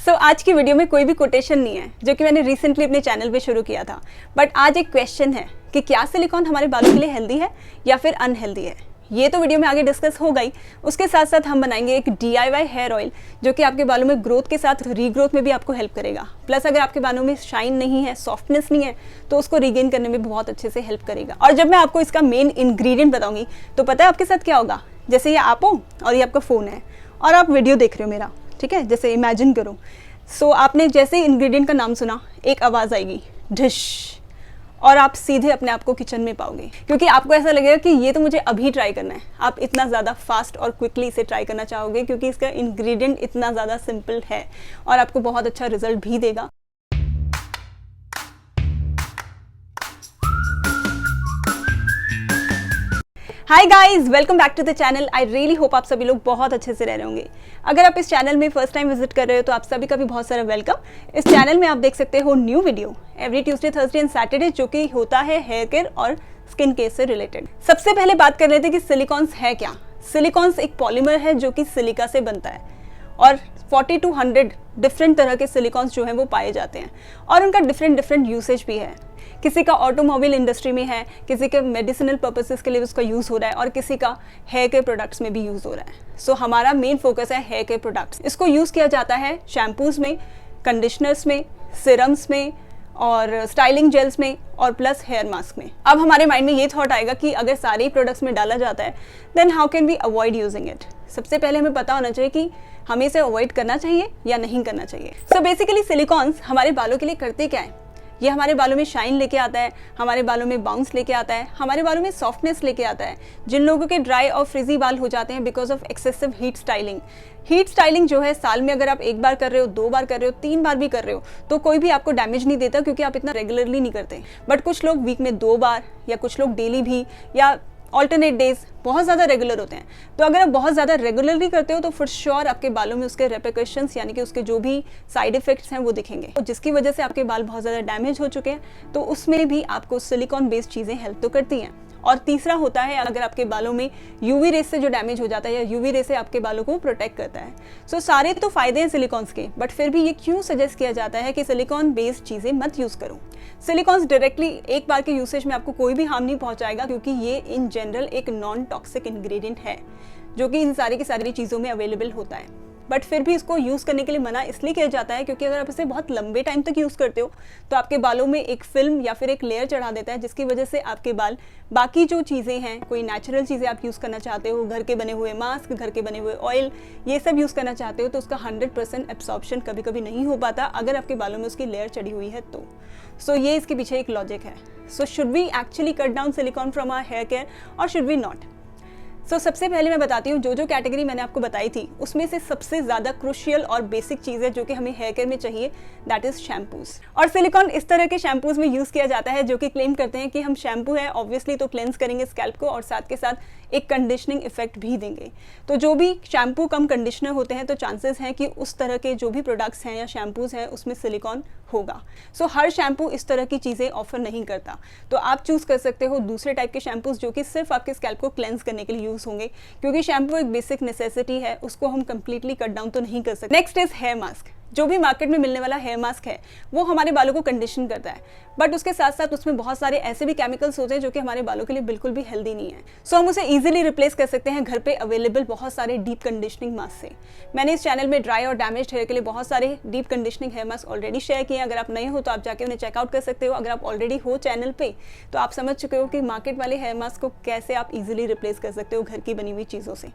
आज की वीडियो में कोई भी कोटेशन नहीं है जो कि मैंने रिसेंटली अपने चैनल पे शुरू किया था, बट आज एक क्वेश्चन है कि क्या सिलिकॉन हमारे बालों के लिए हेल्दी है या फिर अनहेल्दी है। ये तो वीडियो में आगे डिस्कस हो गई। उसके साथ साथ हम बनाएंगे एक DIY हेयर ऑयल जो कि आपके बालों में ग्रोथ के साथ रीग्रोथ में भी आपको हेल्प करेगा। प्लस अगर आपके बालों में शाइन नहीं है, सॉफ्टनेस नहीं है, तो उसको रीगेन करने में बहुत अच्छे से हेल्प करेगा। और जब मैं आपको इसका मेन इंग्रेडिएंट बताऊंगी तो पता है आपके साथ क्या होगा। जैसे ये आप हो और ये आपका फ़ोन है और आप वीडियो देख रहे हो मेरा, ठीक है। जैसे इमेजिन करो, आपने जैसे ही इंग्रेडिएंट का नाम सुना, एक आवाज़ आएगी डिश, और आप सीधे अपने आप को किचन में पाओगे, क्योंकि आपको ऐसा लगेगा कि ये तो मुझे अभी ट्राई करना है। आप इतना ज़्यादा फास्ट और क्विकली इसे ट्राई करना चाहोगे क्योंकि इसका इंग्रेडिएंट इतना ज़्यादा सिंपल है और आपको बहुत अच्छा रिजल्ट भी देगा। Hi guys, welcome back to the channel. I really hope आप सभी लोग बहुत अच्छे से रह रहे होंगे। अगर आप इस चैनल में फर्स्ट टाइम विजिट कर रहे हो तो आप सभी का भी बहुत सारा वेलकम। इस चैनल में आप देख सकते हो new video every Tuesday, Thursday and Saturday, जो कि होता है हेयर केयर और स्किन केयर से रिलेटेड। सबसे पहले बात कर लेते हैं कि सिलिकॉन्स है क्या। सिलिकॉन्स एक पॉलीमर है जो कि सिलिका से बनता है और 40 to 100 डिफरेंट तरह के सिलिकॉन्स जो हैं वो पाए जाते हैं और उनका डिफरेंट यूसेज भी है। किसी का ऑटोमोबाइल इंडस्ट्री में है, किसी के मेडिसिनल पर्पसेस के लिए उसका यूज़ हो रहा है और किसी का हेयर केयर प्रोडक्ट्स में भी यूज़ हो रहा है। हमारा मेन फोकस है हेयर केयर प्रोडक्ट्स। इसको यूज़ किया जाता है शैम्पूज़ में, कंडीशनर्स में, सिरम्स में और स्टाइलिंग जेल्स में और प्लस हेयर मास्क में। अब हमारे माइंड में ये थॉट आएगा कि अगर सारे प्रोडक्ट्स में डाला जाता है then how can we avoid using it. सबसे पहले हमें पता होना चाहिए कि हमें इसे अवॉइड करना चाहिए या नहीं करना चाहिए। बेसिकली सिलिकॉन्स हमारे बालों के लिए करते क्या है। ये हमारे बालों में शाइन लेके आता है, हमारे बालों में बाउंस लेके आता है, हमारे बालों में सॉफ्टनेस लेके आता है। जिन लोगों के ड्राई और फ्रिजी बाल हो जाते हैं because of excessive heat styling जो है, साल में अगर आप एक बार कर रहे हो, 2 बार कर रहे हो, 3 बार भी कर रहे हो तो कोई भी आपको डैमेज नहीं देता क्योंकि आप इतना रेगुलरली नहीं करते। बट कुछ लोग वीक में 2 बार या कुछ लोग डेली भी या ऑल्टरनेट डेज बहुत ज़्यादा रेगुलर होते हैं। तो अगर आप बहुत ज़्यादा रेगुलरली करते हो तो फॉर श्योर आपके बालों में उसके रेपरकशंस यानी कि उसके जो भी साइड इफेक्ट्स हैं वो दिखेंगे, तो जिसकी वजह से आपके बाल बहुत ज़्यादा डैमेज हो चुके हैं। तो उसमें भी आपको सिलिकॉन बेस्ड चीज़ें हेल्प तो करती हैं। और तीसरा होता है अगर आपके बालों में UV रेस से जो डैमेज हो जाता है या UV रेस से आपके बालों को प्रोटेक्ट करता है। सारे तो फायदे हैं सिलिकॉन्स के, बट फिर भी ये क्यों सजेस्ट किया जाता है कि सिलिकॉन बेस्ड चीज़ें मत यूज़ करो। सिलिकॉन्स डायरेक्टली एक बार के यूसेज में आपको कोई भी हार्म नहीं पहुंचाएगा क्योंकि ये इन जनरल एक नॉन टॉक्सिक इंग्रेडिएंट है जो कि इन सारी की सारी चीज़ों में अवेलेबल होता है। बट फिर भी इसको यूज़ करने के लिए मना इसलिए किया जाता है क्योंकि अगर आप इसे बहुत लंबे टाइम तक यूज़ करते हो तो आपके बालों में एक फिल्म या फिर एक लेयर चढ़ा देता है, जिसकी वजह से आपके बाल बाकी जो चीज़ें हैं, कोई नेचुरल चीज़ें आप यूज़ करना चाहते हो, घर के बने हुए मास्क, घर के बने हुए ऑयल, ये सब यूज़ करना चाहते हो तो उसका 100% एब्सॉर्प्शन कभी कभी नहीं हो पाता अगर आपके बालों में उसकी लेयर चढ़ी हुई है तो। ये इसके पीछे एक लॉजिक है। Should we actually cut down silicon from our hair care और शुड वी नॉट। सबसे पहले मैं बताती हूँ जो कैटेगरी मैंने आपको बताई थी उसमें से सबसे ज़्यादा क्रूशियल और बेसिक चीज़ है जो कि हमें हेयर केयर में चाहिए, दैट इज़ शैम्पूज़। और सिलिकॉन इस तरह के शैम्पूज़ में यूज़ किया जाता है जो कि क्लेम करते हैं कि हम शैम्पू है ऑब्वियसली तो क्लेंस करेंगे स्कैल्प को और साथ के साथ एक कंडीशनिंग इफेक्ट भी देंगे। तो जो भी शैम्पू कम कंडीशनर होते हैं तो चांसेस हैं कि उस तरह के जो भी प्रोडक्ट्स हैं या शैम्पूज़ हैं उसमें सिलिकॉन होगा। हर शैम्पू इस तरह की चीज़ें ऑफर नहीं करता। तो आप चूज़ कर सकते हो दूसरे टाइप के शैम्पूज़ जो कि सिर्फ आपके स्कैल्प को क्लेंस करने के लिए यूज़ होंगे, क्योंकि शैम्पू एक बेसिक नेसेसिटी है, उसको हम कंप्लीटली कट डाउन तो नहीं कर सकते। Next is here mask. जो भी मार्केट में मिलने वाला हेयर मास्क है वो हमारे बालों को कंडीशन करता है, बट उसके साथ साथ उसमें बहुत सारे ऐसे भी केमिकल्स होते हैं जो कि हमारे बालों के लिए बिल्कुल भी हेल्दी नहीं है। हम उसे इजीली रिप्लेस कर सकते हैं घर पे अवेलेबल बहुत सारे डीप कंडीशनिंग मास्क से। मैंने इस चैनल में ड्राई और डैमेज्ड हेयर के लिए बहुत सारे deep conditioning hair mask already share किए हैं। अगर आप नए हो तो आप जाके उन्हें चेकआउट कर सकते हो। अगर आप ऑलरेडी हो चैनल पे तो आप समझ चुके हो कि मार्केट वाले हेयर मास्क को कैसे आप इजीली रिप्लेस कर सकते हो घर की बनी हुई चीज़ों से।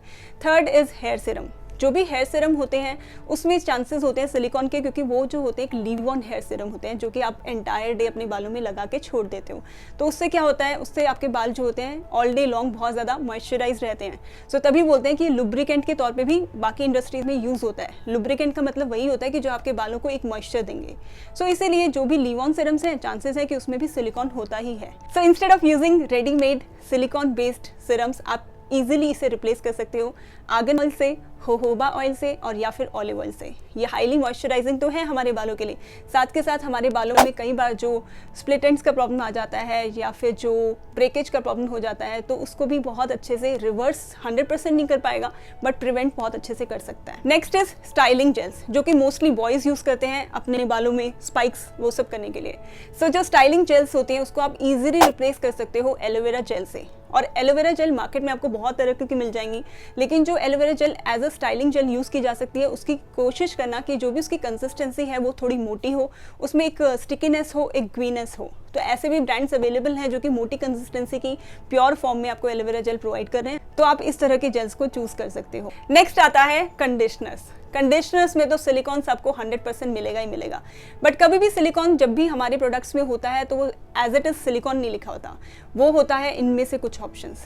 Third is here serum. जो भी हेयर सीरम होते हैं उसमें चांसेस होते हैं सिलिकॉन के, क्योंकि वो जो होते हैं एक लीव ऑन हेयर सीरम होते हैं जो कि आप एंटायर डे अपने बालों में लगा के छोड़ देते हो। तो उससे क्या होता है, उससे आपके बाल जो होते हैं ऑल डे लॉन्ग बहुत ज़्यादा मॉइस्चराइज रहते हैं। तभी बोलते हैं कि लुब्रिकेंट के तौर पर भी बाकी इंडस्ट्रीज में यूज़ होता है। लुब्रिकेंट का मतलब वही होता है कि जो आपके बालों को एक मॉइस्चर देंगे। इसीलिए जो भी लीव ऑन सीरम्स हैं चांसेस है कि उसमें भी सिलिकॉन होता ही है। Instead of using readymade silicon based serums आप इजीली इसे रिप्लेस कर सकते हो आर्गन ऑयल से, जोजोबा ऑयल से और या फिर ऑलिव ऑयल से। ये हाईली मॉइस्चराइजिंग तो है हमारे बालों के लिए, साथ के साथ हमारे बालों में कई बार जो स्प्लिट एंड्स का प्रॉब्लम आ जाता है या फिर जो ब्रेकेज का प्रॉब्लम हो जाता है, तो उसको भी बहुत अच्छे से रिवर्स 100% नहीं कर पाएगा, बट प्रिवेंट बहुत अच्छे से कर सकता है। नेक्स्ट इज स्टाइलिंग जेल्स, जो कि मोस्टली बॉयज यूज करते हैं अपने बालों में स्पाइक्स वो सब करने के लिए। सो जो स्टाइलिंग जेल्स होती हैं उसको आप इजीली रिप्लेस कर सकते हो एलोवेरा जेल से। और एलोवेरा जेल मार्केट में आपको बहुत तरह की मिल जाएंगी, लेकिन जो aloe vera gel as a styling gel use की जा सकती है, उसकी कोशिश करना कि जो भी उसकी कंसिस्टेंसी है वो थोड़ी मोटी हो, उसमें एक स्टिकीनेस हो, एक ग्रीनेस हो। तो ऐसे भी ब्रांड्स अवेलेबल हैं जो कि मोटी कंसिस्टेंसी की प्योर फॉर्म में आपको एलोवेरा जेल प्रोवाइड कर रहे हैं, तो आप इस तरह के जेल्स को चूज कर सकते हो। नेक्स्ट आता है कंडीशनर्स। कंडीशनर्स में तो सिलिकॉन्स आपको 100% मिलेगा ही मिलेगा, बट कभी भी सिलिकॉन जब भी हमारे प्रोडक्ट्स में होता है तो वो एज इट इज सिलिकॉन नहीं लिखा होता, वो होता है इनमें से कुछ ऑप्शंस,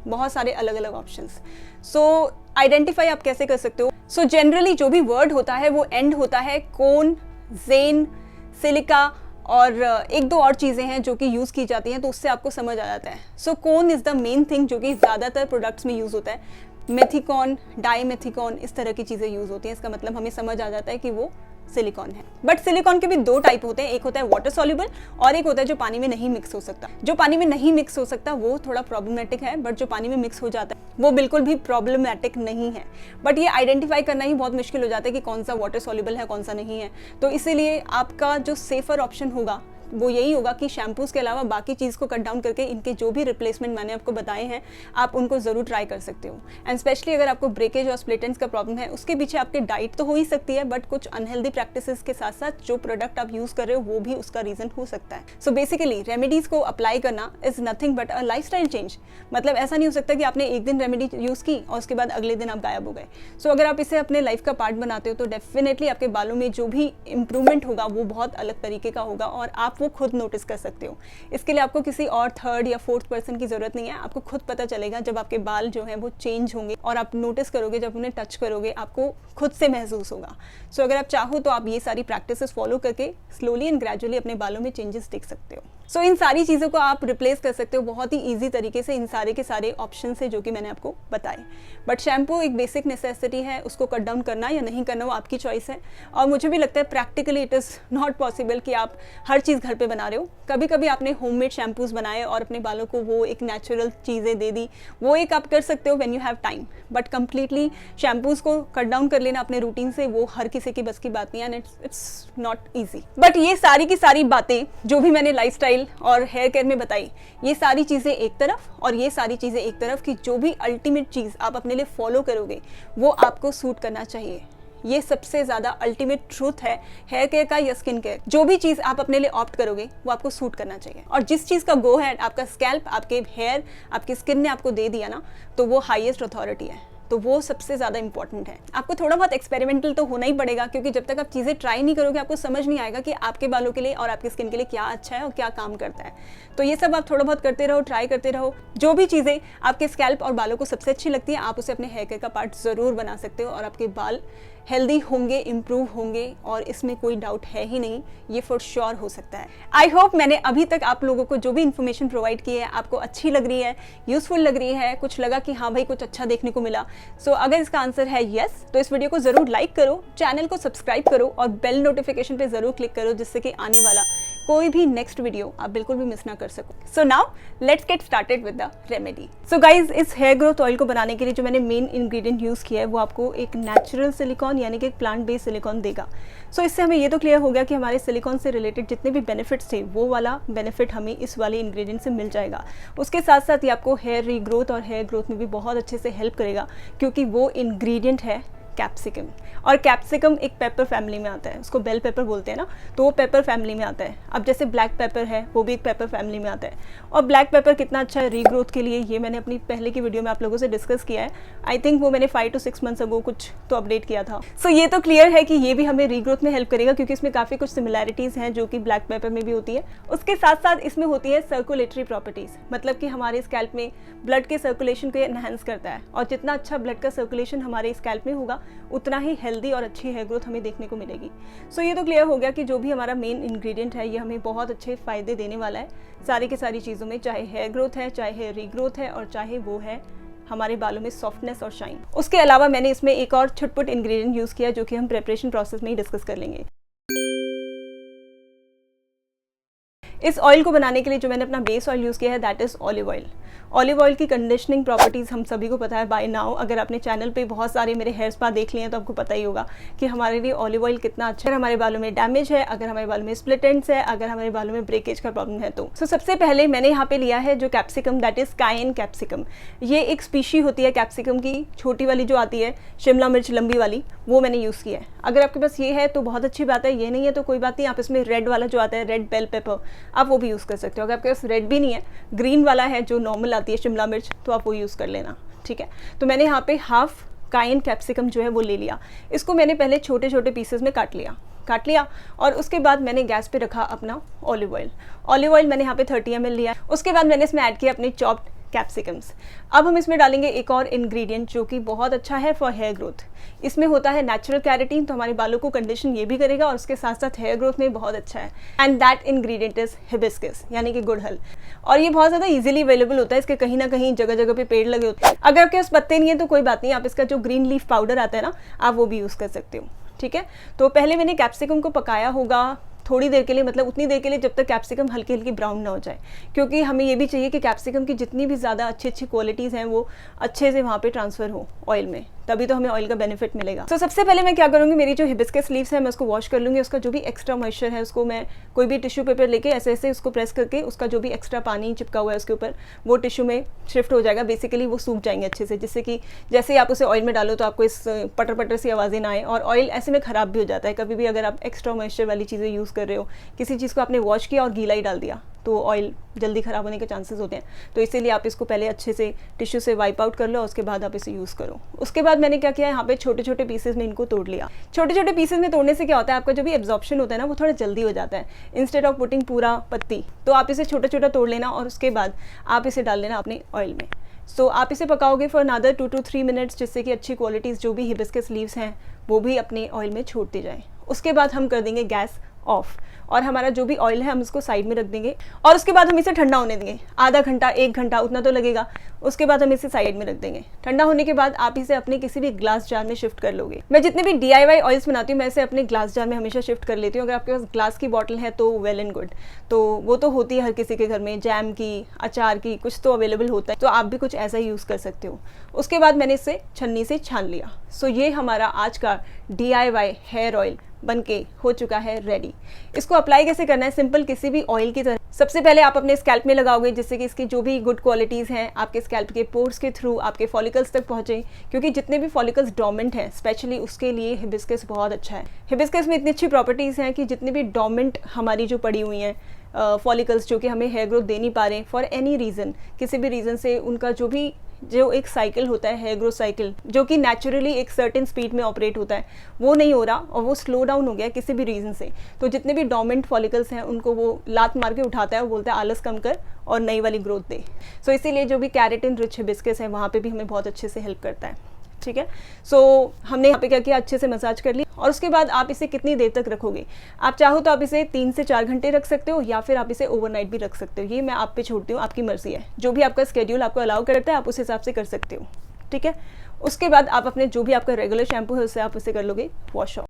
बहुत सारे अलग अलग ऑप्शंस। सो आइडेंटिफाई आप कैसे कर सकते हो? सो जनरली जो भी वर्ड होता है वो एंड होता है कोन, जेन, सिलिका और एक दो और चीज़ें हैं जो कि यूज़ की जाती हैं, तो उससे आपको समझ आ जाता है। सो कोन इज़ द मेन थिंग जो कि ज़्यादातर प्रोडक्ट्स में यूज़ होता है। मेथिकॉन, डाईमेथिकॉन, इस तरह की चीज़ें यूज़ होती हैं, इसका मतलब हमें समझ आ जाता है कि वो सिलिकॉन है। बट सिलिकॉन के भी दो टाइप होते हैं, एक होता है वाटर सॉल्युबल और एक होता है जो पानी में नहीं मिक्स हो सकता। जो पानी में नहीं मिक्स हो सकता वो थोड़ा प्रॉब्लमेटिक है, बट जो पानी में मिक्स हो जाता है वो बिल्कुल भी प्रॉब्लमेटिक नहीं है। बट ये आइडेंटिफाई करना ही बहुत मुश्किल हो जाता है कि कौन सा वाटर सॉल्युबल है, कौन सा नहीं है। तो इसीलिए आपका जो सेफर ऑप्शन होगा वो यही होगा कि शैम्पूज़ के अलावा बाकी चीज़ को कट डाउन करके इनके जो भी रिप्लेसमेंट मैंने आपको बताए हैं आप उनको ज़रूर ट्राई कर सकते हो। एंड स्पेशली अगर आपको ब्रेकेज और स्प्लिट एंड्स का प्रॉब्लम है, उसके पीछे आपकी डाइट तो हो ही सकती है, बट कुछ अनहेल्दी प्रैक्टिसेस के साथ साथ जो प्रोडक्ट आप यूज़ कर रहे हो वो भी उसका रीज़न हो सकता है। सो बेसिकली रेमेडीज़ को अप्लाई करना is nothing but a lifestyle change. मतलब ऐसा नहीं हो सकता कि आपने एक दिन रेमेडी यूज़ की और उसके बाद अगले दिन आप गायब हो गए। सो अगर आप इसे अपने लाइफ का पार्ट बनाते हो तो डेफिनेटली आपके बालों में जो भी इंप्रूवमेंट होगा वो बहुत अलग तरीके का होगा और आप वो खुद नोटिस कर सकते हो। इसके लिए आपको किसी और थर्ड या फोर्थ पर्सन की जरूरत नहीं है, आपको खुद पता चलेगा जब आपके बाल जो हैं वो चेंज होंगे और आप नोटिस करोगे, जब उन्हें टच करोगे आपको खुद से महसूस होगा। सो अगर आप चाहो तो आप ये सारी प्रैक्टिसेस फॉलो करके स्लोली एंड ग्रेजुअली अपने बालों में चेंजेस देख सकते हो। सो इन सारी चीज़ों को आप रिप्लेस कर सकते हो बहुत ही ईजी तरीके से इन सारे के सारे ऑप्शन से जो कि मैंने आपको बताए। बट शैम्पू एक बेसिक नेसेसिटी है, उसको कट डाउन करना या नहीं करना वो आपकी चॉइस है। और मुझे भी लगता है practically it is not possible कि आप हर चीज़ घर पे बना रहे हो। कभी कभी आपने होममेड शैम्पूज़ बनाए और अपने बालों को वो एक नेचुरल चीज़ें दे दी, वो एक आप कर सकते हो when you have time. But completely shampoos को कट डाउन कर लेना अपने रूटीन से वो हर किसी की बस की बात नहीं है, and it's not easy. But ये सारी की सारी बातें जो भी मैंने लाइफस्टाइल और हेयर केयर में बताई, ये सारी चीज़ें एक तरफ और ये सारी चीज़ें एक तरफ कि जो भी अल्टीमेट चीज़ आप अपने लिए फॉलो करोगे वो आपको सूट करना चाहिए। ये सबसे ज़्यादा अल्टीमेट ट्रूथ है हेयर केयर का या स्किन केयर। जो भी चीज़ आप अपने लिए ऑप्ट करोगे वो आपको सूट करना चाहिए, और जिस चीज़ का गो है आपका स्कैल्प, आपके हेयर, आपकी स्किन ने आपको दे दिया ना, तो वो हाईएस्ट अथॉरिटी है, तो वो सबसे ज़्यादा इंपॉर्टेंट है। आपको थोड़ा बहुत एक्सपेरिमेंटल तो होना ही पड़ेगा, क्योंकि जब तक आप चीज़ें ट्राई नहीं करोगे आपको समझ नहीं आएगा कि आपके बालों के लिए और आपकी स्किन के लिए क्या अच्छा है और क्या काम करता है। तो ये सब आप थोड़ा बहुत करते रहो, ट्राई करते रहो। जो भी चीज़ें आपके स्कैल्प और बालों को सबसे अच्छी लगती है आप उसे अपने हेयर केयर का पार्ट ज़रूर बना सकते हो, और आपके बाल हेल्दी होंगे, इम्प्रूव होंगे, और इसमें कोई डाउट है ही नहीं, ये फॉर श्योर हो सकता है। आई होप मैंने अभी तक आप लोगों को जो भी इन्फॉर्मेशन प्रोवाइड की है आपको अच्छी लग रही है, यूजफुल लग रही है, कुछ लगा कि हाँ भाई कुछ अच्छा देखने को मिला। सो अगर इसका आंसर है यस, तो इस वीडियो को ज़रूर लाइक करो, चैनल को सब्सक्राइब करो और बेल नोटिफिकेशन पे ज़रूर क्लिक करो, जिससे कि आने वाला कोई भी नेक्स्ट वीडियो आप बिल्कुल भी मिस ना कर सको। So now let's get started with the remedy. So guys, इस हेयर ग्रोथ ऑयल को बनाने के लिए जो मैंने मेन इंग्रेडिएंट यूज़ किया है वो आपको एक नेचुरल सिलिकॉन यानी कि प्लांट बेस्ड सिलिकॉन देगा। सो इससे हमें ये तो क्लियर हो गया कि हमारे सिलिकॉन से रिलेटेड जितने भी बेनिफिट्स थे वो वाला बेनिफिट हमें इस वाले इंग्रेडिएंट से मिल जाएगा। उसके साथ साथ ये आपको हेयर रीग्रोथ और हेयर ग्रोथ में भी बहुत अच्छे से हेल्प करेगा, क्योंकि वो इंग्रेडिएंट है कैप्सिकम। और कैप्सिकम एक पेपर फैमिली में आता है, उसको बेल पेपर बोलते हैं ना, तो वो पेपर फैमिली में आता है। अब जैसे ब्लैक पेपर है वो भी एक पेपर फैमिली में आता है। और ब्लैक पेपर कितना अच्छा है रीग्रोथ के लिए, ये मैंने अपनी पहले की वीडियो में आप लोगों से डिस्कस किया है। आई थिंक वो मैंने 5 to 6 मंथ्स अगो कुछ तो अपडेट किया था। सो ये तो क्लियर है कि ये भी हमें रीग्रोथ में हेल्प करेगा, क्योंकि इसमें काफ़ी कुछ सिमिलैरिटीज़ हैं जो कि ब्लैक पेपर में भी होती है। उसके साथ साथ इसमें होती है सर्कुलेटरी प्रॉपर्टीज़, मतलब कि हमारे स्कैल्प में ब्लड के सर्कुलेशन को एनहांस करता है, और जितना अच्छा ब्लड का सर्कुलेशन हमारे स्कैल्प में होगा उतना ही हेल्दी और अच्छी हेयर ग्रोथ हमें देखने को मिलेगी। सो ये तो क्लियर हो गया कि जो भी हमारा मेन इंग्रेडिएंट है ये हमें बहुत अच्छे फ़ायदे देने वाला है सारी की सारी चीज़ों में, चाहे हेयर ग्रोथ है, चाहे हेयर रीग्रोथ है, और चाहे वो है हमारे बालों में सॉफ्टनेस और शाइन। उसके अलावा मैंने इसमें एक और छुटपुट इंग्रेडिएंट यूज़ किया जो कि हम प्रिपरेशन प्रोसेस में ही डिस्कस कर लेंगे। इस ऑयल को बनाने के लिए जो मैंने अपना बेस ऑयल यूज़ किया है that is olive oil. Olive oil की कंडीशनिंग प्रॉपर्टीज़ हम सभी को पता है बाय नाउ। अगर आपने चैनल पे बहुत सारे मेरे हेयर स्पा देख लिए हैं तो आपको पता ही होगा कि हमारे लिए ऑलिव ऑयल कितना अच्छा है। हमारे बालों में डैमेज है, अगर हमारे बालों में स्प्लिट एंड्स है, अगर हमारे बालों में ब्रेकेज का प्रॉब्लम है तो सबसे पहले मैंने यहाँ पे लिया है जो कैप्सिकम दैट इज़ कायन कैप्सिकम। ये एक स्पीशी होती है कैप्सिकम की, छोटी वाली जो आती है शिमला मिर्च लंबी वाली, वो मैंने यूज़ किया है। अगर आपके पास ये है तो बहुत अच्छी बात है, ये नहीं है तो कोई बात नहीं, आप इसमें रेड वाला जो आता है रेड बेल पेपर आप वो भी यूज़ कर सकते हो। अगर आपके पास रेड भी नहीं है, ग्रीन वाला है जो नॉर्मल आती है शिमला मिर्च, तो आप वो यूज़ कर लेना, ठीक है। तो मैंने यहाँ पे हाफ कायन कैप्सिकम जो है वो ले लिया। इसको मैंने पहले छोटे छोटे पीसेस में काट लिया और उसके बाद मैंने गैस पे रखा अपना ऑलिव ऑयल। ऑलिव ऑयल मैंने यहाँ पे 30 ml लिया। उसके बाद मैंने इसमें ऐड किया अपनी चॉप्ड कैप्सिकम्स। अब हम इसमें डालेंगे एक और इंग्रेडिएंट जो कि बहुत अच्छा है फॉर हेयर ग्रोथ। इसमें होता है नेचुरल कैरेटीन, तो हमारे बालों को कंडीशन ये भी करेगा और उसके साथ साथ हेयर ग्रोथ में बहुत अच्छा है। And that ingredient is hibiscus यानी कि गुड़हल। और ये बहुत ज़्यादा इजीली अवेलेबल होता है, इसके कहीं ना कहीं जगह जगह पे पेड़ लगे होते हैं। अगर आपके पास पत्ते नहीं है तो कोई बात नहीं, आप इसका जो ग्रीन लीफ पाउडर आता है ना, आप वो भी यूज़ कर सकते हो, ठीक है। तो पहले मैंने कैप्सिकम को पकाया होगा थोड़ी देर के लिए, मतलब उतनी देर के लिए जब तक कैप्सिकम हल्की हल्की ब्राउन ना हो जाए, क्योंकि हमें ये भी चाहिए कि कैप्सिकम की जितनी भी ज़्यादा अच्छी अच्छी क्वालिटीज़ हैं वो अच्छे से वहाँ पे ट्रांसफ़र हो ऑयल में, तभी तो हमें ऑयल का बेनिफिट मिलेगा। तो सबसे पहले मैं क्या करूँगी, मेरी जो हिबिस्कस लीव्स है मैं उसको वॉश कर लूँगी। उसका जो भी एक्स्ट्रा मॉइस्चर है उसको मैं कोई भी टिश्यू पेपर लेके ऐसे ऐसे उसको प्रेस करके उसका जो भी एक्स्ट्रा पानी चिपका हुआ है उसके ऊपर वो टिश्यू में शिफ्ट हो जाएगा। बेसिकली वो सूख जाएंगे अच्छे से, जिससे कि जैसे ही आप उसे ऑयल में डालो तो आपको इस पटर पटर सी आवाज़ें ना आए। और ऑयल ऐसे में ख़राब भी हो जाता है कभी भी, अगर आप एक्स्ट्रा मॉइस्चर वाली चीज़ें यूज़ कर रहे हो, किसी चीज़ को आपने वॉश किया और गीला ही डाल दिया तो ऑयल जल्दी ख़राब होने के चांसेस होते हैं। तो इसीलिए आप इसको पहले अच्छे से टिश्यू से वाइप आउट कर लो और उसके बाद आप इसे यूज़ करो। उसके बाद मैंने क्या किया, यहाँ पे छोटे छोटे पीसेस में इनको तोड़ लिया। छोटे छोटे पीसेस में तोड़ने से क्या होता है, आपका जो भी एब्जॉर्प्शन होता है ना वो थोड़ा जल्दी हो जाता है। इंस्टेड ऑफ पुटिंग पूरा पत्ती, तो आप इसे छोटा छोटा तोड़ लेना और उसके बाद आप इसे डाल लेना अपने ऑयल में। सो आप इसे पकाओगे फॉर अनदर 2 to 3 minutes, जिससे कि अच्छी क्वालिटीज़ जो भी हिबिस्कस लीव्स हैं वो भी अपने ऑयल में छोड़ती जाएँ। उसके बाद हम कर देंगे गैस ऑफ और हमारा जो भी ऑयल है हम इसको साइड में रख देंगे और उसके बाद हम इसे ठंडा होने देंगे। आधा घंटा 1 घंटा उतना तो लगेगा। उसके बाद हम इसे साइड में रख देंगे। ठंडा होने के बाद आप इसे अपने किसी भी ग्लास जार में शिफ्ट कर लोगे। मैं जितने भी DIY ऑयल्स बनाती हूँ मैं इसे अपने ग्लास जार में हमेशा शिफ्ट कर लेती हूँ। अगर आपके पास ग्लास की बॉटल है तो वेल एंड गुड, तो वो तो होती है हर किसी के घर में, जैम की, अचार की, कुछ तो अवेलेबल होता है, तो आप भी कुछ ऐसा ही यूज़ कर सकते हो। उसके बाद मैंने इसे छन्नी से छान लिया। सो ये हमारा आज का DIY हेयर ऑयल बनके हो चुका है रेडी। इसको अप्लाई कैसे करना है, सिंपल किसी भी ऑयल की तरह। सबसे पहले आप अपने स्कैल्प में लगाओगे जिससे कि इसकी जो भी गुड क्वालिटीज़ हैं आपके स्कैल्प के पोर्स के थ्रू आपके फॉलिकल्स तक पहुँचे, क्योंकि जितने भी फॉलिकल्स डोमेंट हैं स्पेशली उसके लिए हिबिस्कस बहुत अच्छा है। हिबिस्कस में इतनी अच्छी प्रॉपर्टीज़ हैं कि जितनी भी डोमेंट हमारी जो पड़ी हुई हैं फॉलिकल्स जो कि हमें हेयर ग्रोथ दे नहीं पा रहे फॉर एनी रीज़न, किसी भी रीज़न से, उनका जो एक साइकिल होता है हेयर ग्रोथ साइकिल जो कि नेचुरली एक सर्टेन स्पीड में ऑपरेट होता है, वो नहीं हो रहा और वो स्लो डाउन हो गया किसी भी रीज़न से, तो जितने भी डोमेंट फॉलिकल्स हैं उनको वो लात मार के उठाता है और बोलता है आलस कम कर और नई वाली ग्रोथ दे। सो इसीलिए जो भी कैरेटिन रिच हिबिस्कस है वहाँ पे भी हमें बहुत अच्छे से हेल्प करता है, ठीक है। सो हमने यहाँ पे क्या किया, अच्छे से मसाज कर ली और उसके बाद आप इसे कितनी देर तक रखोगे, आप चाहो तो आप इसे 3 से 4 घंटे रख सकते हो या फिर आप इसे ओवरनाइट भी रख सकते हो। ये मैं आप पे छोड़ती हूँ, आपकी मर्जी है, जो भी आपका स्केड्यूल आपको अलाउ करता है आप उस हिसाब से कर सकते हो, ठीक है। उसके बाद आप अपने जो भी आपका रेगुलर शैम्पू है उससे आप उसे कर लोगे वॉश ऑफ।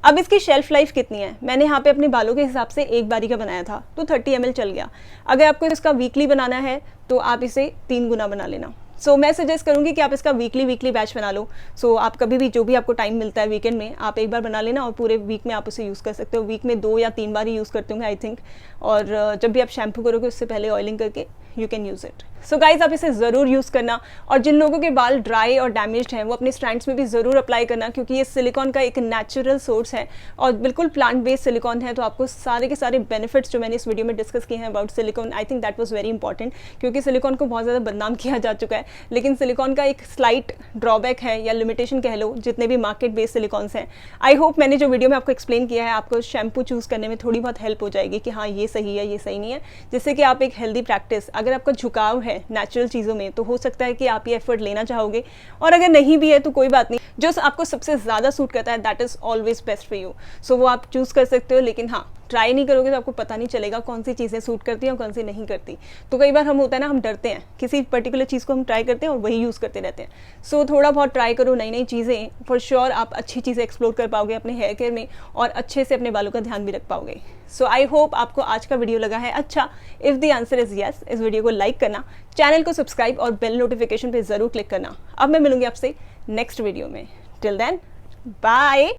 अब इसकी शेल्फ लाइफ कितनी है, मैंने यहाँ पे अपने बालों के हिसाब से एक बारी का बनाया था तो 30 ml चल गया। अगर आपको इसका वीकली बनाना है तो आप इसे 3 गुना बना लेना। सो मैं सजेस्ट करूँगी कि आप इसका वीकली बैच बना लो। सो आप कभी भी जो भी आपको टाइम मिलता है वीकेंड में आप एक बार बना लेना और पूरे वीक में आप उसे यूज़ कर सकते हो। वीक में 2 या 3 बार ही यूज़ करते होंगे आई थिंक। और जब भी आप शैम्पू करोगे उससे पहले ऑयलिंग करके you can use it. So guys आप इसे ज़रूर यूज़ करना और जिन लोगों के बाल ड्राई और डैमेज्ड हैं वो अपने स्ट्रैंड्स में भी ज़रूर अप्लाई करना, क्योंकि ये सिलिकॉन का एक नेचुरल सोर्स है और बिल्कुल प्लांट बेस्ड सिलिकॉन है। तो आपको सारे के सारे बेनिफिट्स जो मैंने इस वीडियो में डिस्कस किए हैं about silicon, I think that was very important, क्योंकि सिलिकॉन को बहुत ज़्यादा बदनाम किया जा चुका है लेकिन सिलिकॉन का एक स्लाइट ड्रॉबैक है या लिमिटेशन कह लो, जितने भी मार्केट बेस्ड सिलिकॉन्स हैं। आई होप मैंने जो वीडियो में आपको एक्सप्लेन किया है आपको शैम्पू चूज़ करने में थोड़ी बहुत हेल्प हो जाएगी कि हाँ ये सही है ये सही नहीं है, जिससे कि आप एक हेल्दी प्रैक्टिस, अगर आपका झुकाव है नेचुरल चीज़ों में तो हो सकता है कि आप ये एफर्ट लेना चाहोगे, और अगर नहीं भी है तो कोई बात नहीं, जो आपको सबसे ज़्यादा सूट करता है that is always best for you. So वो आप चूज़ कर सकते हो, लेकिन हाँ ट्राई नहीं करोगे तो आपको पता नहीं चलेगा कौन सी चीज़ें सूट करती हैं और कौन सी नहीं करती। तो कई बार हम होता है ना, हम डरते हैं किसी पर्टिकुलर चीज़ को हम ट्राई करते हैं और वही यूज़ करते रहते हैं। सो थोड़ा बहुत ट्राई करो नई नई चीज़ें, फॉर श्योर आप अच्छी चीज़ें एक्सप्लोर कर पाओगे अपने हेयर केयर में और अच्छे से अपने बालों का ध्यान भी रख पाओगे। सो आई होप आपको आज का वीडियो लगा है अच्छा। If the answer is yes, इस वीडियो को लाइक करना, चैनल को सब्सक्राइब और बेल नोटिफिकेशन पर ज़रूर क्लिक करना। अब मैं मिलूंगी आपसे नेक्स्ट वीडियो में। Till then bye.